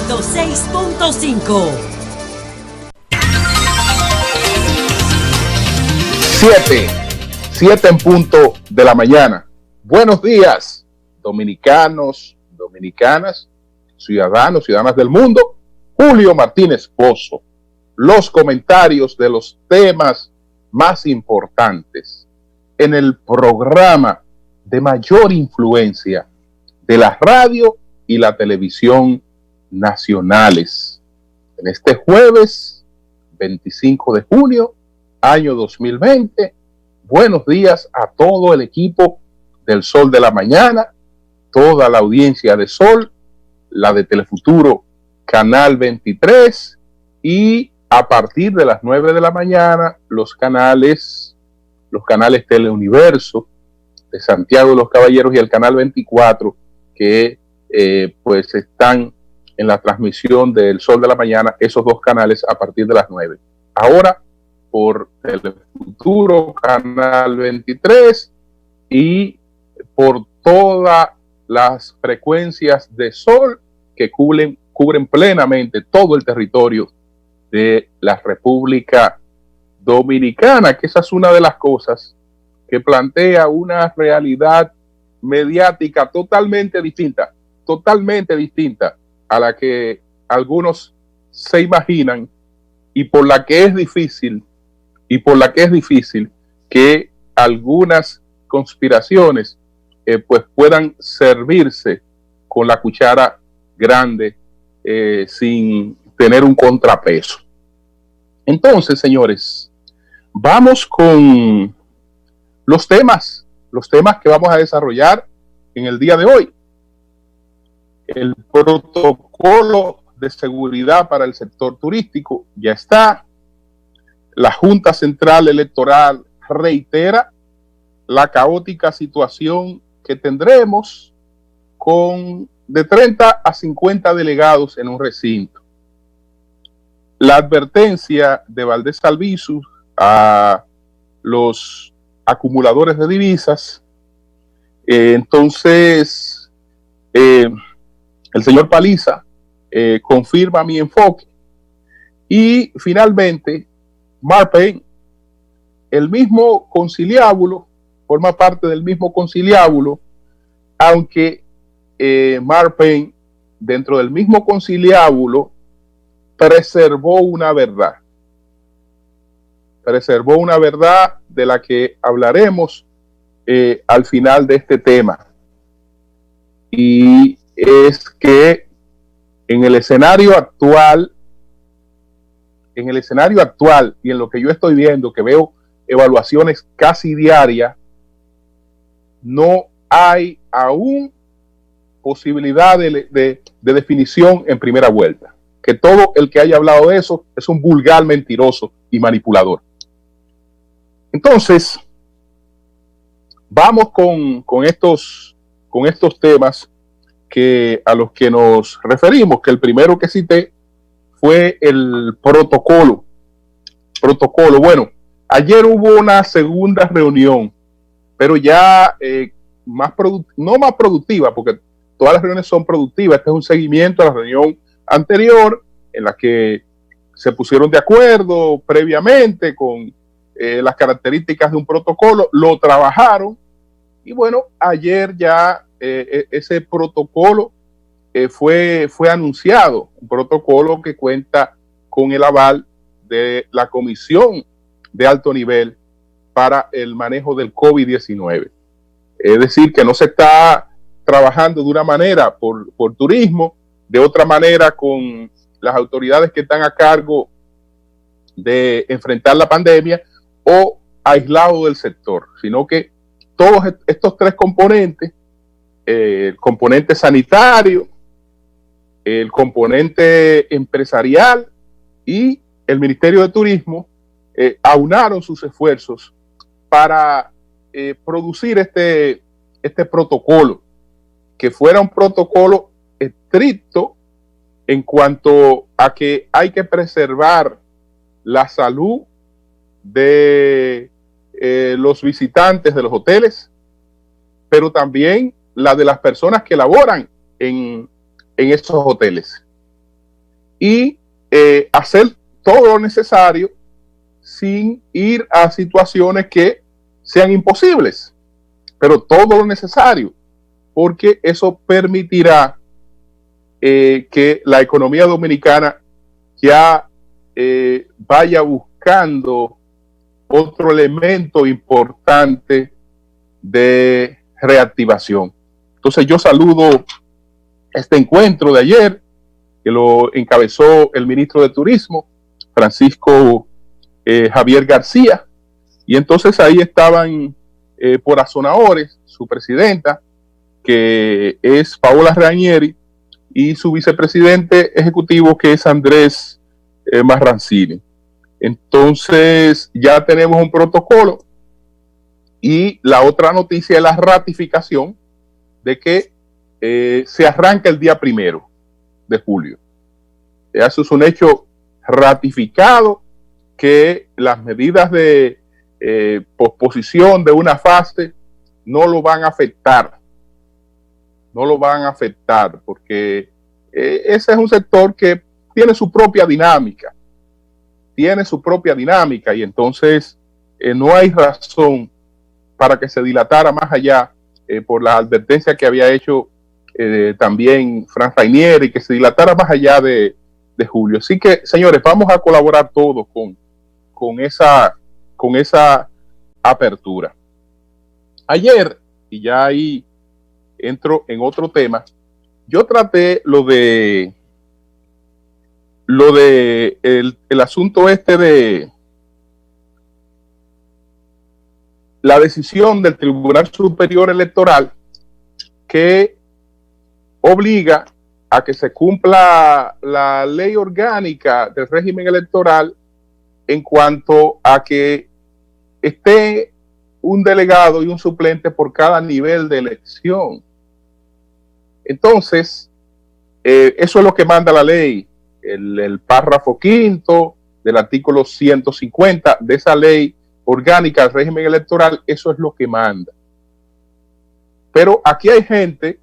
106.5. 7 en punto de la mañana. Buenos días, dominicanos, dominicanas, ciudadanos, ciudadanas del mundo. Julio Martínez Pozo. Los comentarios de los temas más importantes en el programa de mayor influencia de la radio y la televisión nacionales. En este jueves 25 de junio, año 2020, buenos días a todo el equipo del Sol de la Mañana, toda la audiencia de Sol, la de Telefuturo, Canal 23, y a partir de las 9 de la mañana, los canales Teleuniverso de Santiago de los Caballeros y el Canal 24, que pues están en la transmisión del Sol de la Mañana, esos dos canales a partir de las 9. Ahora, por Telefuturo, Canal 23, y por todas las frecuencias de Sol que cubren plenamente todo el territorio de la República Dominicana, que esa es una de las cosas que plantea una realidad mediática totalmente distinta a la que algunos se imaginan y por la que es difícil que algunas conspiraciones pues puedan servirse con la cuchara grande sin tener un contrapeso. Entonces, señores, vamos con los temas que vamos a desarrollar en el día de hoy. El protocolo de seguridad para el sector turístico ya está. La Junta Central Electoral reitera la caótica situación que tendremos con de 30 a 50 delegados en un recinto. La advertencia de Valdés Albizu a los acumuladores de divisas. Entonces, el señor Paliza confirma mi enfoque. Y finalmente, Mark Payne, el mismo conciliábulo, forma parte del mismo conciliábulo, aunque Mark Payne, dentro del mismo conciliábulo, preservó una verdad de la que hablaremos al final de este tema. Y es que en el escenario actual y en lo que yo estoy viendo, que veo evaluaciones casi diarias, no hay aún posibilidad de definición en primera vuelta. Que todo el que haya hablado de eso es un vulgar mentiroso y manipulador. Entonces, vamos con estos temas a los que nos referimos, que el primero que cité fue el protocolo. Bueno, ayer hubo una segunda reunión, pero ya no más productiva, porque todas las reuniones son productivas. Este es un seguimiento a la reunión anterior en la que se pusieron de acuerdo previamente con las características de un protocolo, lo trabajaron y bueno, ayer ya ese protocolo fue anunciado, un protocolo que cuenta con el aval de la Comisión de Alto Nivel para el manejo del COVID-19. Es decir, que no se está trabajando de una manera por turismo, de otra manera con las autoridades que están a cargo de enfrentar la pandemia o aislado del sector, sino que todos estos tres componentes, el componente sanitario, el componente empresarial y el Ministerio de Turismo, aunaron sus esfuerzos para producir este protocolo, que fuera un protocolo estricto en cuanto a que hay que preservar la salud de los visitantes de los hoteles, pero también la de las personas que laboran en esos hoteles. y hacer todo lo necesario sin ir a situaciones que sean imposibles, pero todo lo necesario, porque eso permitirá que la economía dominicana ya vaya buscando otro elemento importante de reactivación. Entonces yo saludo este encuentro de ayer, que lo encabezó el ministro de Turismo, Francisco Javier García, y entonces ahí estaban por azonadores su presidenta, que es Paola Ranieri, y su vicepresidente ejecutivo, que es Andrés Marrancini. Entonces ya tenemos un protocolo, y la otra noticia es la ratificación de que se arranca el día 1 de julio. Eso es un hecho ratificado, que las medidas de posposición de una fase no lo van a afectar. No lo van a afectar, porque ese es un sector que tiene su propia dinámica. Tiene su propia dinámica, y entonces no hay razón para que se dilatara más allá por la advertencia que había hecho también Fran Rainieri, que se dilatara más allá de julio. Así que, señores, vamos a colaborar todos con esa apertura. Ayer, y ya ahí entro en otro tema, yo traté lo de el asunto este de la decisión del Tribunal Superior Electoral, que obliga a que se cumpla la ley orgánica del régimen electoral en cuanto a que esté un delegado y un suplente por cada nivel de elección. Entonces, eso es lo que manda la ley, el párrafo 5 del artículo 150 de esa ley orgánica del régimen electoral. Eso es lo que manda. Pero aquí hay gente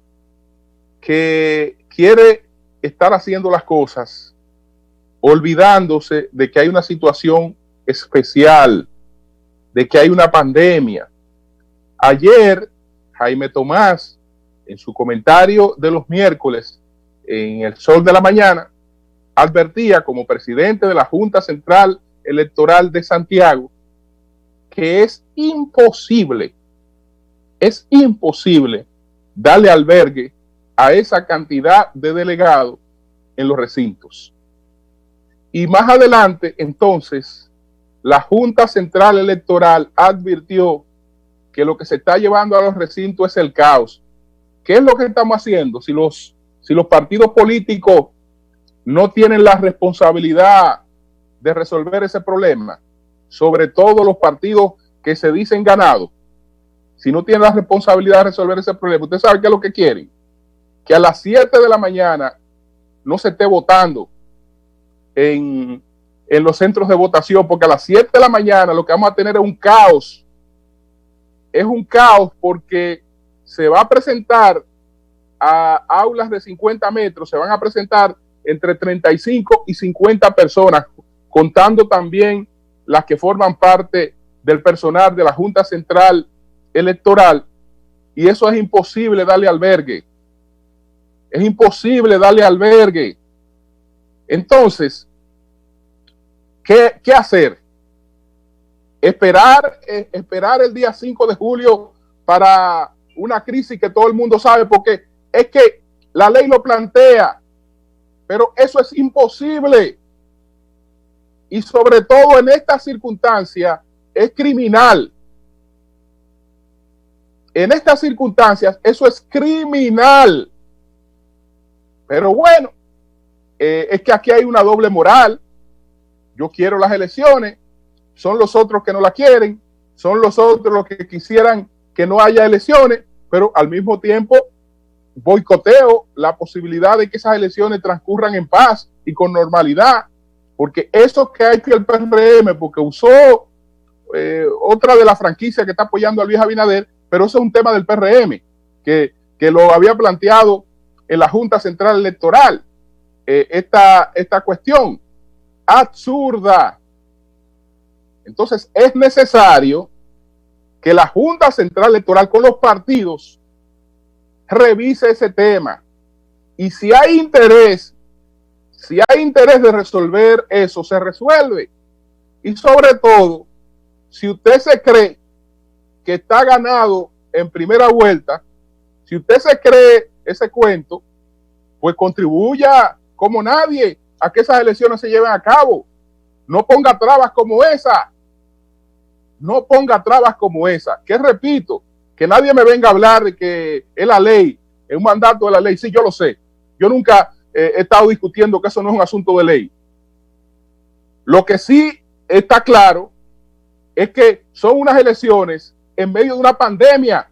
que quiere estar haciendo las cosas olvidándose de que hay una situación especial, de que hay una pandemia. Ayer, Jaime Tomás, en su comentario de los miércoles en El Sol de la Mañana, advertía, como presidente de la Junta Central Electoral de Santiago, que es imposible darle albergue a esa cantidad de delegados en los recintos. Y más adelante, entonces, la Junta Central Electoral advirtió que lo que se está llevando a los recintos es el caos. ¿Qué es lo que estamos haciendo? Si los partidos políticos no tienen la responsabilidad de resolver ese problema, sobre todo los partidos que se dicen ganados, si no tienen la responsabilidad de resolver ese problema, ¿usted sabe qué es lo que quieren? Que a las 7 de la mañana no se esté votando en los centros de votación, porque a las 7 de la mañana lo que vamos a tener es un caos. Es un caos porque se va a presentar a aulas de 50 metros, se van a presentar entre 35 y 50 personas, contando también las que forman parte del personal de la Junta Central Electoral, y eso es imposible darle albergue. Es imposible darle albergue. Entonces, ¿qué hacer? Esperar el día 5 de julio para una crisis que todo el mundo sabe, porque es que la ley lo plantea, pero eso es imposible. Y sobre todo en estas circunstancias es criminal. En estas circunstancias eso es criminal. Pero bueno, es que aquí hay una doble moral. Yo quiero las elecciones, son los otros que no la quieren, son los otros los que quisieran que no haya elecciones, pero al mismo tiempo boicoteo la posibilidad de que esas elecciones transcurran en paz y con normalidad, porque eso que ha hecho el PRM, porque usó otra de las franquicias que está apoyando a Luis Abinader, pero eso es un tema del PRM, que lo había planteado en la Junta Central Electoral. esta cuestión absurda. Entonces es necesario que la Junta Central Electoral con los partidos revise ese tema. Y si hay interés de resolver eso, se resuelve. Y sobre todo, si usted se cree que está ganado en primera vuelta, si usted se cree ese cuento, pues contribuya como nadie a que esas elecciones se lleven a cabo. No ponga trabas como esa. No ponga trabas como esa. Que repito, que nadie me venga a hablar de que es la ley, es un mandato de la ley. Sí, yo lo sé. Yo nunca he estado discutiendo que eso no es un asunto de ley. Lo que sí está claro es que son unas elecciones en medio de una pandemia.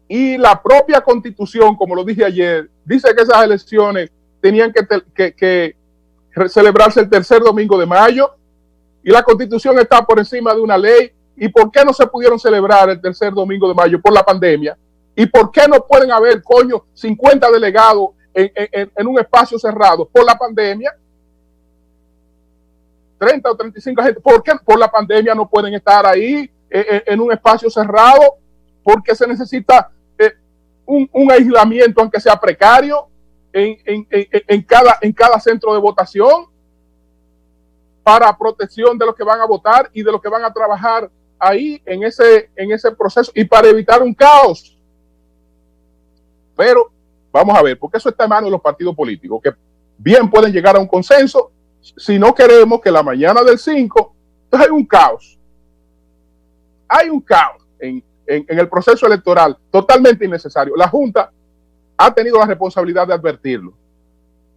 Y la propia Constitución, como lo dije ayer, dice que esas elecciones tenían que celebrarse el tercer domingo de mayo, y la Constitución está por encima de una ley. ¿Y por qué no se pudieron celebrar el tercer domingo de mayo? Por la pandemia. ¿Y por qué no pueden haber, 50 delegados en un espacio cerrado? Por la pandemia. 30 o 35 gente. ¿Por qué por la pandemia no pueden estar ahí en un espacio cerrado? Porque se necesita un aislamiento, aunque sea precario, en cada centro de votación, para protección de los que van a votar y de los que van a trabajar ahí en ese proceso, y para evitar un caos. Pero vamos a ver, porque eso está en manos de los partidos políticos, que bien pueden llegar a un consenso. Si no queremos que la mañana del 5, entonces hay un caos. Hay un caos en el proceso electoral totalmente innecesario. La Junta ha tenido la responsabilidad de advertirlo.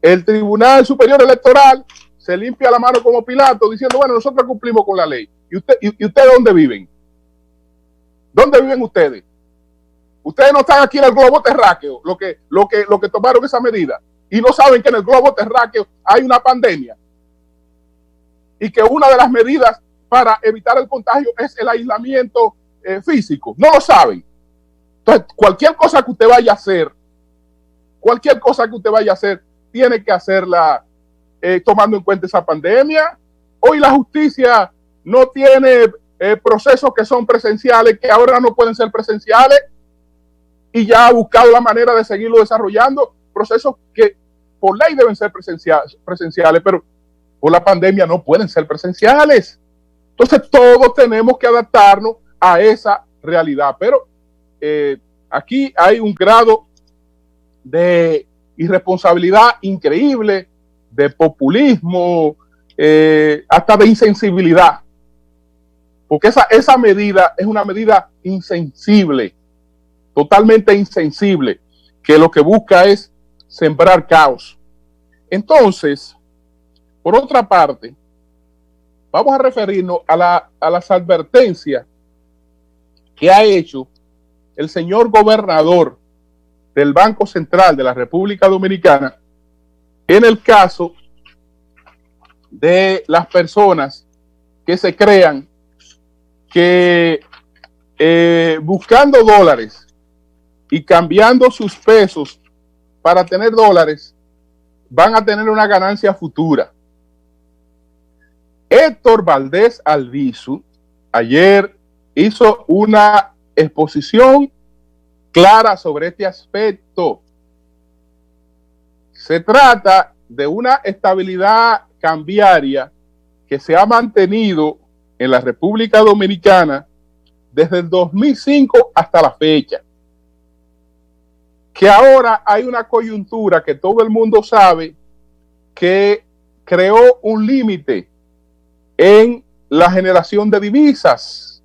El Tribunal Superior Electoral se limpia la mano como Pilato diciendo, bueno, nosotros cumplimos con la ley. ¿Y ustedes dónde viven? ¿Dónde viven ustedes? Ustedes no están aquí en el globo terráqueo, lo que tomaron esa medida, y no saben que en el globo terráqueo hay una pandemia y que una de las medidas para evitar el contagio es el aislamiento físico. No lo saben. Entonces, cualquier cosa que usted vaya a hacer, tiene que hacerla tomando en cuenta esa pandemia. Hoy la justicia no tiene procesos que son presenciales, que ahora no pueden ser presenciales, y ya ha buscado la manera de seguirlo desarrollando, procesos que por ley deben ser presenciales, pero por la pandemia no pueden ser presenciales. Entonces todos tenemos que adaptarnos a esa realidad, pero aquí hay un grado de irresponsabilidad increíble, de populismo, hasta de insensibilidad, porque esa medida es una medida insensible, totalmente insensible, que lo que busca es sembrar caos. Entonces, por otra parte, vamos a referirnos a las advertencias que ha hecho el señor gobernador del Banco Central de la República Dominicana en el caso de las personas que se crean que buscando dólares y cambiando sus pesos para tener dólares van a tener una ganancia futura. Héctor Valdés Albizu ayer hizo una exposición clara sobre este aspecto. Se trata de una estabilidad cambiaria que se ha mantenido en la República Dominicana desde el 2005 hasta la fecha. Que ahora hay una coyuntura que todo el mundo sabe que creó un límite en la generación de divisas,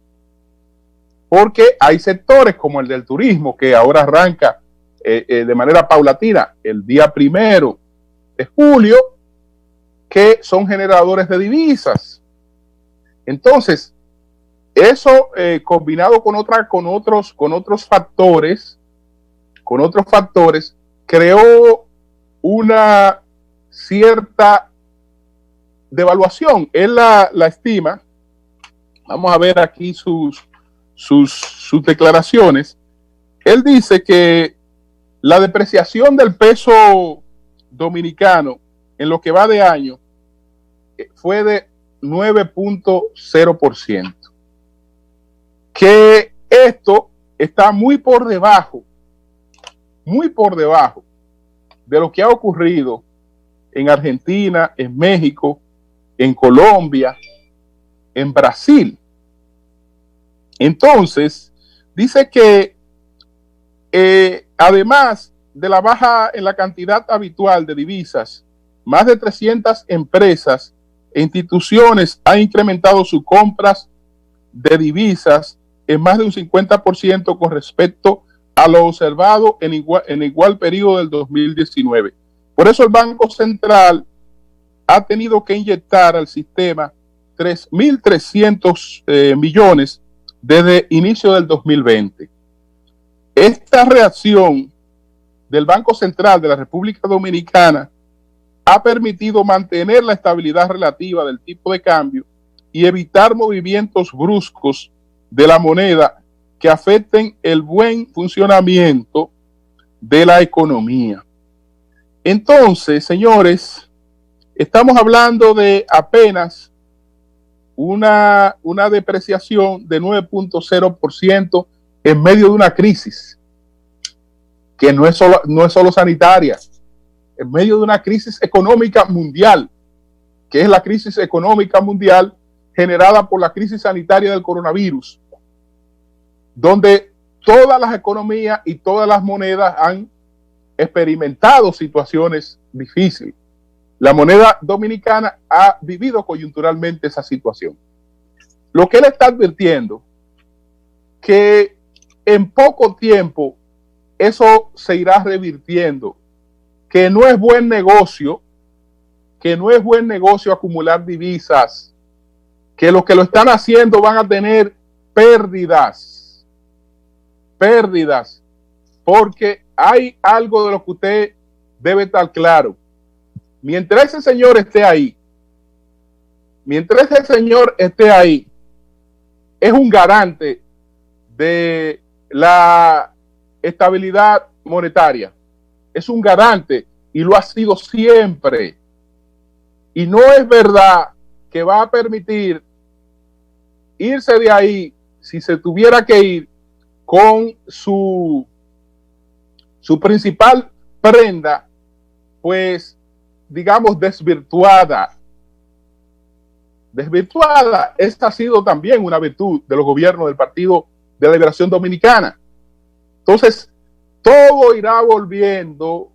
porque hay sectores como el del turismo que ahora arranca de manera paulatina el día 1 de julio, que son generadores de divisas. Entonces, eso combinado con otros factores, creó una cierta devaluación. Él la estima. Vamos a ver aquí sus declaraciones. Él dice que la depreciación del peso dominicano en lo que va de año fue de 9.0%. Que esto está muy por debajo de lo que ha ocurrido en Argentina, en México, en Colombia, en Brasil. Entonces, dice que además de la baja en la cantidad habitual de divisas, más de 300 empresas e instituciones han incrementado sus compras de divisas en más de un 50% con respecto a lo observado en igual periodo del 2019. Por eso el Banco Central ha tenido que inyectar al sistema 3.300 millones desde inicio del 2020. Esta reacción del Banco Central de la República Dominicana ha permitido mantener la estabilidad relativa del tipo de cambio y evitar movimientos bruscos de la moneda que afecten el buen funcionamiento de la economía. Entonces, señores, estamos hablando de apenas una depreciación de 9.0% en medio de una crisis que no es solo sanitaria, en medio de una crisis económica mundial, que es la crisis económica mundial generada por la crisis sanitaria del coronavirus, donde todas las economías y todas las monedas han experimentado situaciones difíciles. La moneda dominicana ha vivido coyunturalmente esa situación. Lo que él está advirtiendo, que en poco tiempo eso se irá revirtiendo, que no es buen negocio acumular divisas, que los que lo están haciendo van a tener pérdidas, porque hay algo de lo que usted debe estar claro. Mientras ese señor esté ahí, es un garante de la estabilidad monetaria. Es un garante y lo ha sido siempre. Y no es verdad que va a permitir irse de ahí, si se tuviera que ir, con su principal prenda, pues, digamos, desvirtuada. Esta ha sido también una virtud de los gobiernos del Partido de la Liberación Dominicana. Entonces, todo irá volviendo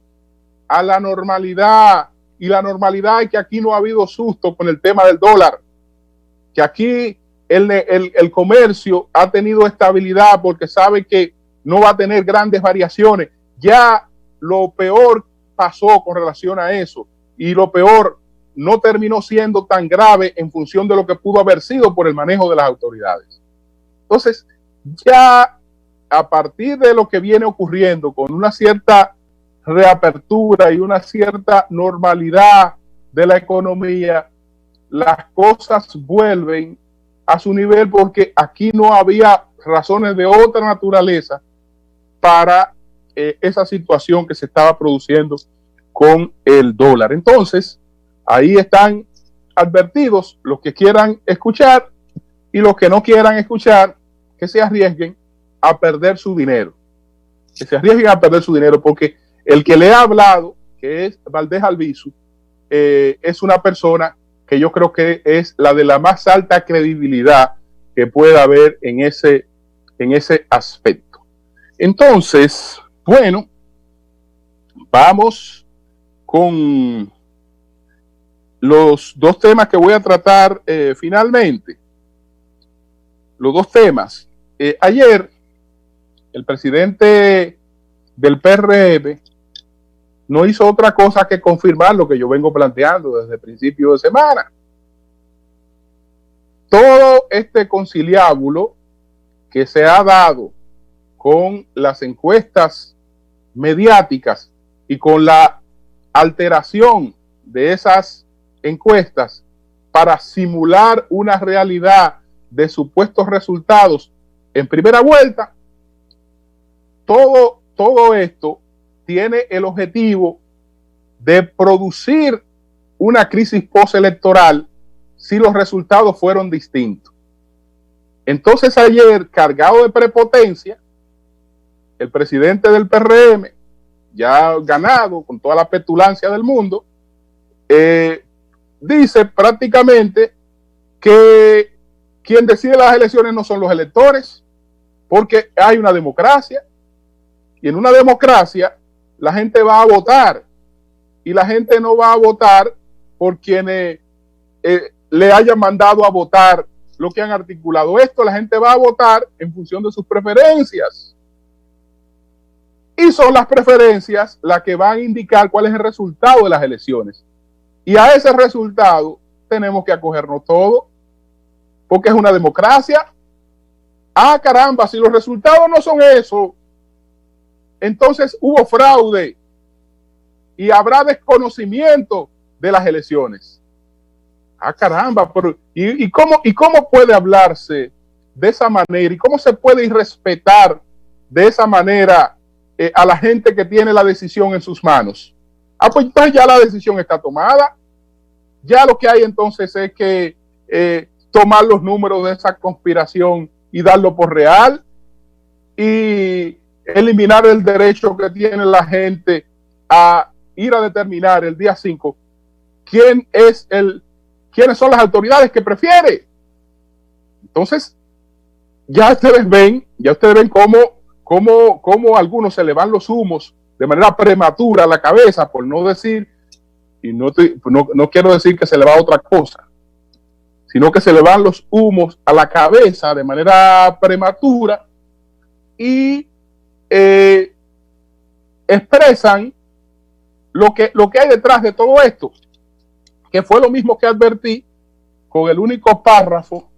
a la normalidad, y la normalidad es que aquí no ha habido susto con el tema del dólar, que aquí el comercio ha tenido estabilidad porque sabe que no va a tener grandes variaciones. Ya lo peor pasó con relación a eso, y lo peor no terminó siendo tan grave en función de lo que pudo haber sido por el manejo de las autoridades. Entonces, ya a partir de lo que viene ocurriendo con una cierta reapertura y una cierta normalidad de la economía, las cosas vuelven a su nivel, porque aquí no había razones de otra naturaleza para esa situación que se estaba produciendo con el dólar. Entonces, ahí están advertidos los que quieran escuchar, y los que no quieran escuchar, que se arriesguen a perder su dinero. Porque el que le ha hablado, que es Valdés Albizu, es una persona que yo creo que es la de la más alta credibilidad que pueda haber en ese aspecto. Entonces, bueno, vamos con los dos temas que voy a tratar finalmente. Los dos temas. Ayer, el presidente del PRM no hizo otra cosa que confirmar lo que yo vengo planteando desde el principio de semana. Todo este conciliábulo que se ha dado con las encuestas mediáticas y con la alteración de esas encuestas para simular una realidad de supuestos resultados en primera vuelta, todo esto tiene el objetivo de producir una crisis postelectoral si los resultados fueron distintos. Entonces ayer, cargado de prepotencia, el presidente del PRM, ya ganado con toda la petulancia del mundo, dice prácticamente que quien decide las elecciones no son los electores, porque hay una democracia, y en una democracia la gente va a votar, y la gente no va a votar por quienes le hayan mandado a votar lo que han articulado esto. La gente va a votar en función de sus preferencias, y son las preferencias las que van a indicar cuál es el resultado de las elecciones, y a ese resultado tenemos que acogernos todos, porque es una democracia. Ah, caramba, si los resultados no son eso, entonces hubo fraude y habrá desconocimiento de las elecciones. Ah, caramba, pero ¿y cómo puede hablarse de esa manera? ¿Y cómo se puede irrespetar de esa manera a la gente que tiene la decisión en sus manos? Ah, pues entonces ya la decisión está tomada. Ya lo que hay entonces es que tomar los números de esa conspiración y darlo por real, y eliminar el derecho que tiene la gente a ir a determinar el día 5 quiénes son las autoridades que prefiere. Entonces, ya ustedes ven cómo a algunos se le van los humos de manera prematura a la cabeza, por no decir, y no quiero decir que se le va a otra cosa, sino que se le van los humos a la cabeza de manera prematura, y expresan lo que hay detrás de todo esto, que fue lo mismo que advertí con el único párrafo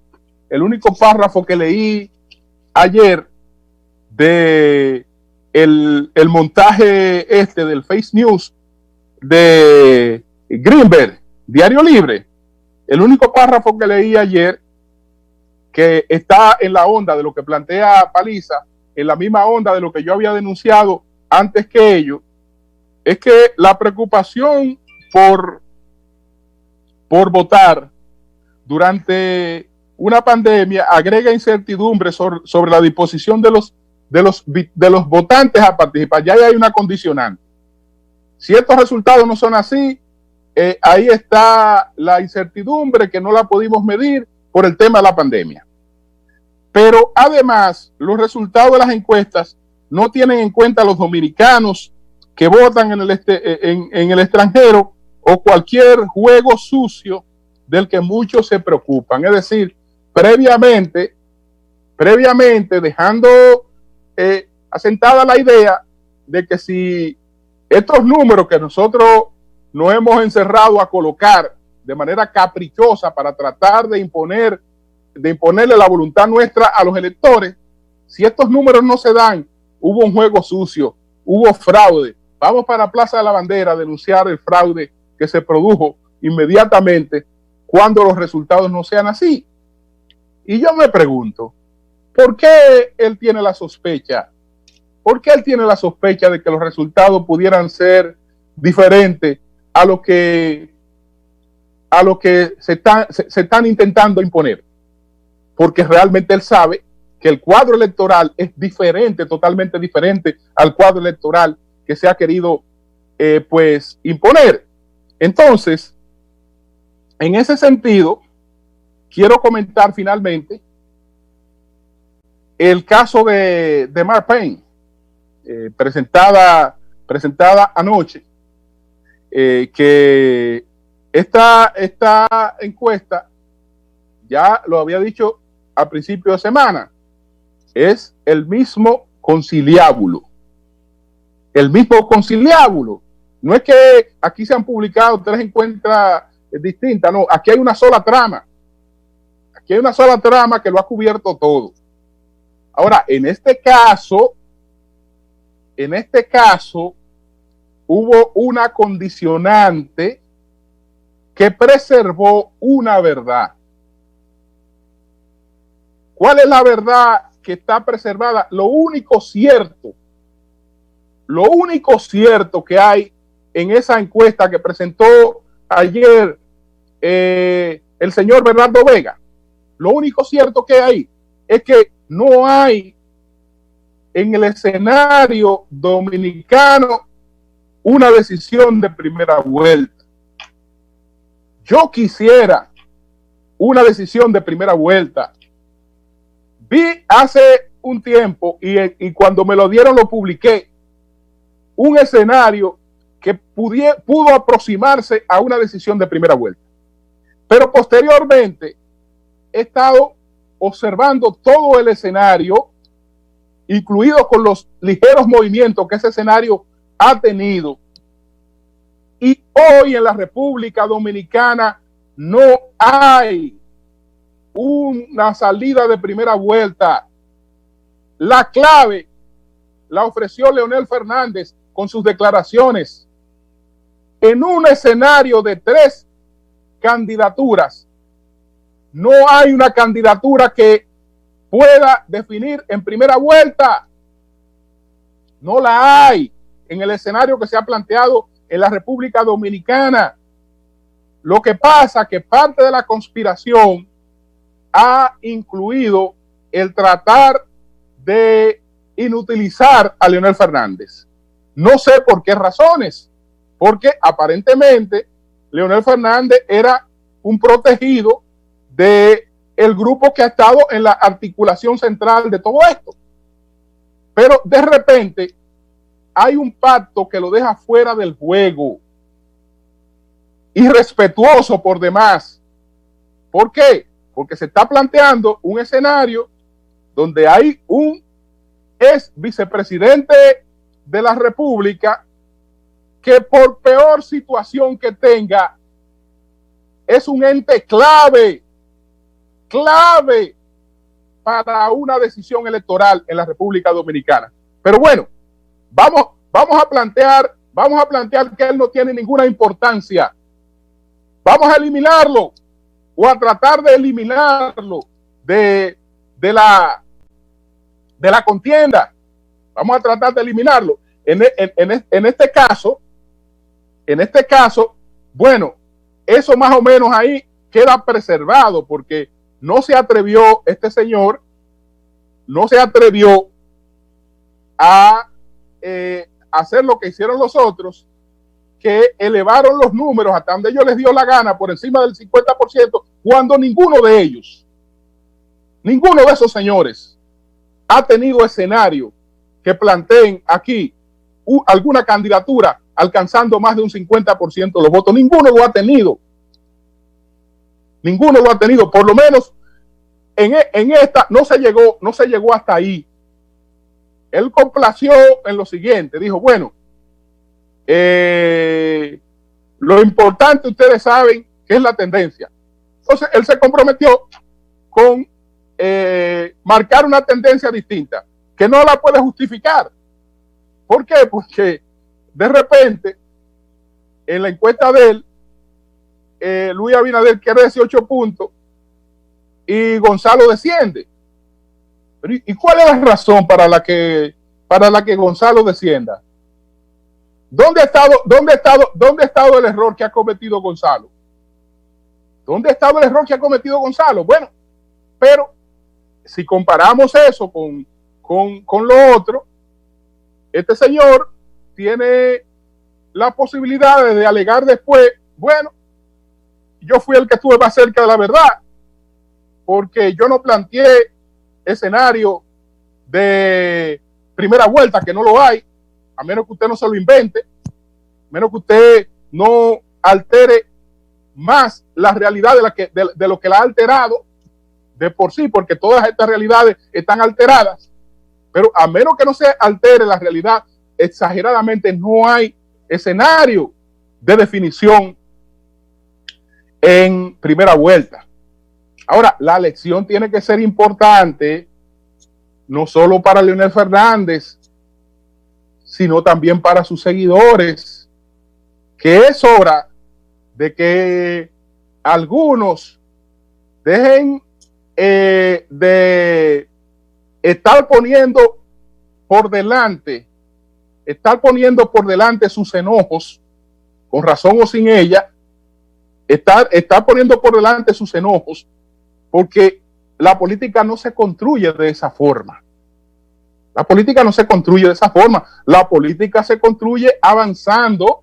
que leí ayer de el montaje del Face News de Greenberg, Diario Libre. El único párrafo que leí ayer, que está en la onda de lo que plantea Paliza, en la misma onda de lo que yo había denunciado antes que ello, es que la preocupación por votar durante una pandemia agrega incertidumbre sobre la disposición de los votantes a participar. Ya hay una condicionante. Si estos resultados no son así, ahí está la incertidumbre que no la pudimos medir por el tema de la pandemia. Pero además, los resultados de las encuestas no tienen en cuenta a los dominicanos que votan en el extranjero, o cualquier juego sucio del que muchos se preocupan. Es decir, previamente dejando asentada la idea de que si estos números que nosotros nos hemos encerrado a colocar de manera caprichosa para tratar de imponerle la voluntad nuestra a los electores, si estos números no se dan, hubo un juego sucio, hubo fraude. Vamos para Plaza de la Bandera a denunciar el fraude que se produjo inmediatamente cuando los resultados no sean así. Y yo me pregunto, ¿por qué él tiene la sospecha? ¿Por qué él tiene la sospecha de que los resultados pudieran ser diferentes a lo que se están intentando imponer? Porque realmente él sabe que el cuadro electoral es diferente, totalmente diferente al cuadro electoral que se ha querido imponer. Entonces, en ese sentido, quiero comentar finalmente el caso de Mark Payne, presentada anoche, que esta encuesta, ya lo había dicho a principio de semana, es el mismo conciliábulo. El mismo conciliábulo. No es que aquí se han publicado 3 encuestas distintas, no, aquí hay una sola trama. Aquí hay una sola trama que lo ha cubierto todo. Ahora, en este caso, hubo una condicionante que preservó una verdad. ¿Cuál es la verdad que está preservada? Lo único cierto que hay en esa encuesta que presentó ayer el señor Bernardo Vega. Lo único cierto que hay es que no hay en el escenario dominicano una decisión de primera vuelta. Yo quisiera una decisión de primera vuelta. Vi hace un tiempo y cuando me lo dieron lo publiqué, un escenario que pudo aproximarse a una decisión de primera vuelta. Pero posteriormente he estado observando todo el escenario, incluido con los ligeros movimientos que ese escenario ha tenido. Y hoy en la República Dominicana no hay una salida de primera vuelta. La clave la ofreció Leonel Fernández con sus declaraciones. En un escenario de 3 candidaturas, no hay una candidatura que pueda definir en primera vuelta. No la hay en el escenario que se ha planteado en la República Dominicana. Lo que pasa es que parte de la conspiración ha incluido el tratar de inutilizar a Leonel Fernández. No sé por qué razones, porque aparentemente Leonel Fernández era un protegido del grupo que ha estado en la articulación central de todo esto. Pero de repente hay un pacto que lo deja fuera del juego, irrespetuoso por demás. ¿Por qué? Porque se está planteando un escenario donde hay un ex vicepresidente de la República que por peor situación que tenga es un ente clave para una decisión electoral en la República Dominicana. Pero bueno, vamos a plantear que él no tiene ninguna importancia. Vamos a eliminarlo o a tratar de eliminarlo de la contienda. Vamos a tratar de eliminarlo. En este caso, bueno, eso más o menos ahí queda preservado porque no se atrevió este señor, no se atrevió a hacer lo que hicieron los otros, que elevaron los números hasta donde ellos les dio la gana por encima del 50%, cuando ninguno de esos señores ha tenido escenario que planteen aquí alguna candidatura alcanzando más de un 50% de los votos. Ninguno lo ha tenido. Por lo menos en esta no se llegó hasta ahí. Él complació en lo siguiente, dijo, bueno, lo importante ustedes saben que es la tendencia. Entonces él se comprometió con marcar una tendencia distinta, que no la puede justificar. ¿Por qué? Porque de repente en la encuesta de él, Luis Abinader quiere 18 puntos y Gonzalo desciende. ¿Y cuál es la razón para la que Gonzalo descienda? ¿Dónde ha estado el error que ha cometido Gonzalo? ¿Dónde ha estado el error que ha cometido Gonzalo? Bueno, pero si comparamos eso con lo otro, este señor tiene la posibilidad de alegar después, bueno, yo fui el que estuve más cerca de la verdad, porque yo no planteé escenario de primera vuelta, que no lo hay, a menos que usted no se lo invente, a menos que usted no altere más la realidad de lo que la ha alterado de por sí, porque todas estas realidades están alteradas, pero a menos que no se altere la realidad exageradamente, no hay escenario de definición en primera vuelta. Ahora, la elección tiene que ser importante, no solo para Leonel Fernández, sino también para sus seguidores, que es hora de que algunos dejen de estar poniendo por delante sus enojos con razón o sin ella, está poniendo por delante sus enojos, porque la política no se construye de esa forma. La política no se construye de esa forma. La política se construye avanzando.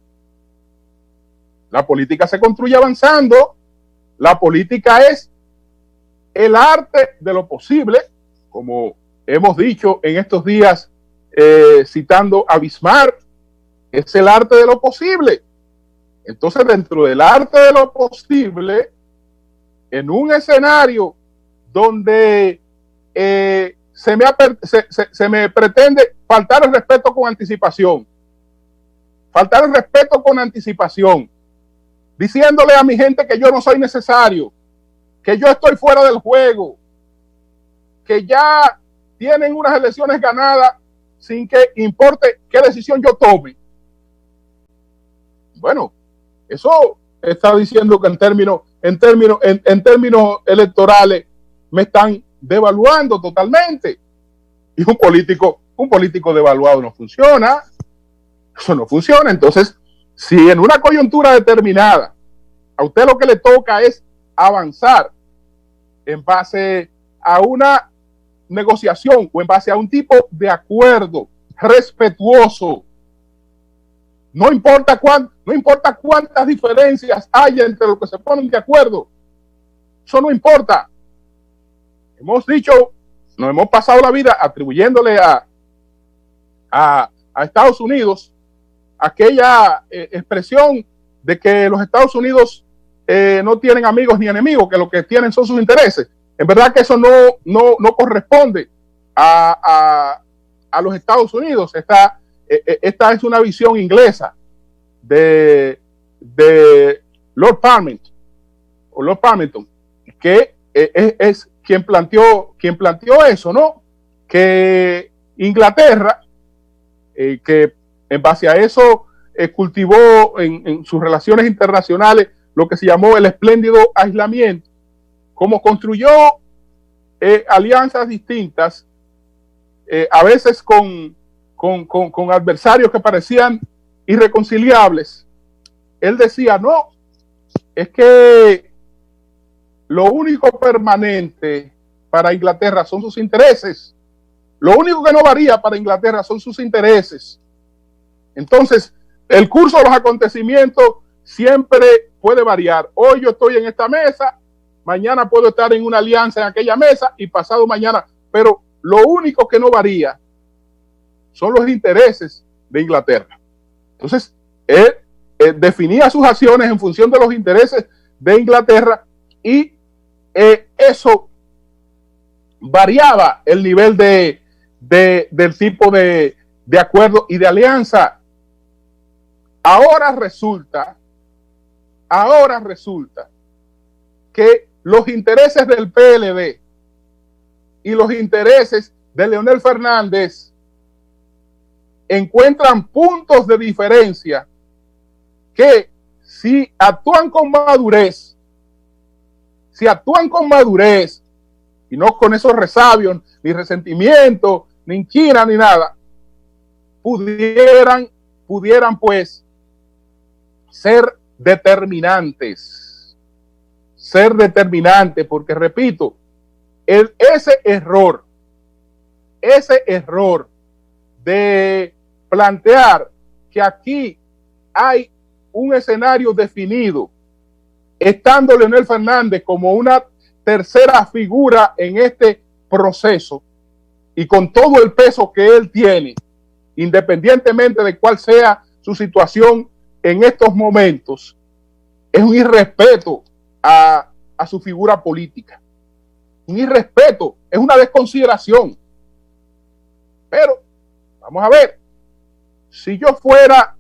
La política se construye avanzando. La política es el arte de lo posible, como hemos dicho en estos días, citando a Bismarck, es el arte de lo posible. Entonces, dentro del arte de lo posible, en un escenario donde se me pretende faltar el respeto con anticipación, diciéndole a mi gente que yo no soy necesario, que yo estoy fuera del juego, que ya tienen unas elecciones ganadas sin que importe qué decisión yo tome. Bueno, eso está diciendo que en términos electorales me están devaluando totalmente. Y un político devaluado no funciona. Eso no funciona. Entonces, si en una coyuntura determinada a usted lo que le toca es avanzar en base a una negociación o en base a un tipo de acuerdo respetuoso, no importa cuántas diferencias haya entre los que se ponen de acuerdo, eso no importa. Hemos dicho, nos hemos pasado la vida atribuyéndole a Estados Unidos aquella expresión de que los Estados Unidos no tienen amigos ni enemigos, que lo que tienen son sus intereses. En verdad que eso no corresponde a los Estados Unidos. Esta es una visión inglesa de Lord Palmerston, que es quien planteó eso, ¿no? Que Inglaterra, que en base a eso cultivó en sus relaciones internacionales lo que se llamó el espléndido aislamiento, como construyó alianzas distintas, a veces con adversarios que parecían irreconciliables. Él decía, no, es que lo único permanente para Inglaterra son sus intereses. Lo único que no varía para Inglaterra son sus intereses. Entonces, el curso de los acontecimientos siempre puede variar. Hoy yo estoy en esta mesa, mañana puedo estar en una alianza en aquella mesa y pasado mañana, pero lo único que no varía son los intereses de Inglaterra. Entonces, él definía sus acciones en función de los intereses de Inglaterra y eso variaba el nivel del tipo de acuerdo y de alianza. Ahora resulta que los intereses del PLD y los intereses de Leonel Fernández encuentran puntos de diferencia que si actúan con madurez y no con esos resabios, ni resentimientos, ni inquina, ni nada, pudieran pues ser determinantes, porque repito, ese error de plantear que aquí hay un escenario definido, estando Leonel Fernández como una tercera figura en este proceso y con todo el peso que él tiene, independientemente de cuál sea su situación en estos momentos, es un irrespeto a su figura política. Un irrespeto, es una desconsideración. Pero, vamos a ver, si yo fuera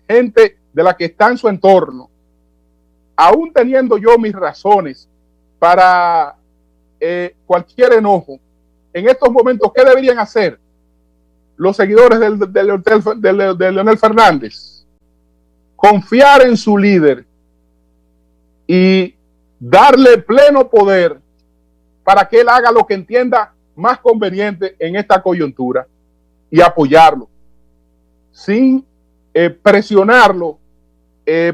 gente de la que está en su entorno, aún teniendo yo mis razones para cualquier enojo, en estos momentos, ¿qué deberían hacer los seguidores de Leonel Fernández? Confiar en su líder y darle pleno poder para que él haga lo que entienda más conveniente en esta coyuntura y apoyarlo, sin presionarlo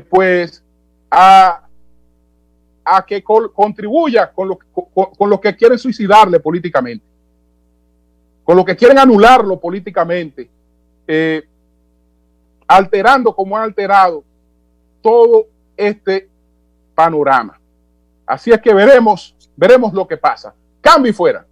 pues a que contribuya con los que quieren suicidarle políticamente, con los que quieren anularlo políticamente, alterando como han alterado todo este panorama. Así es que veremos lo que pasa. Cambio y fuera.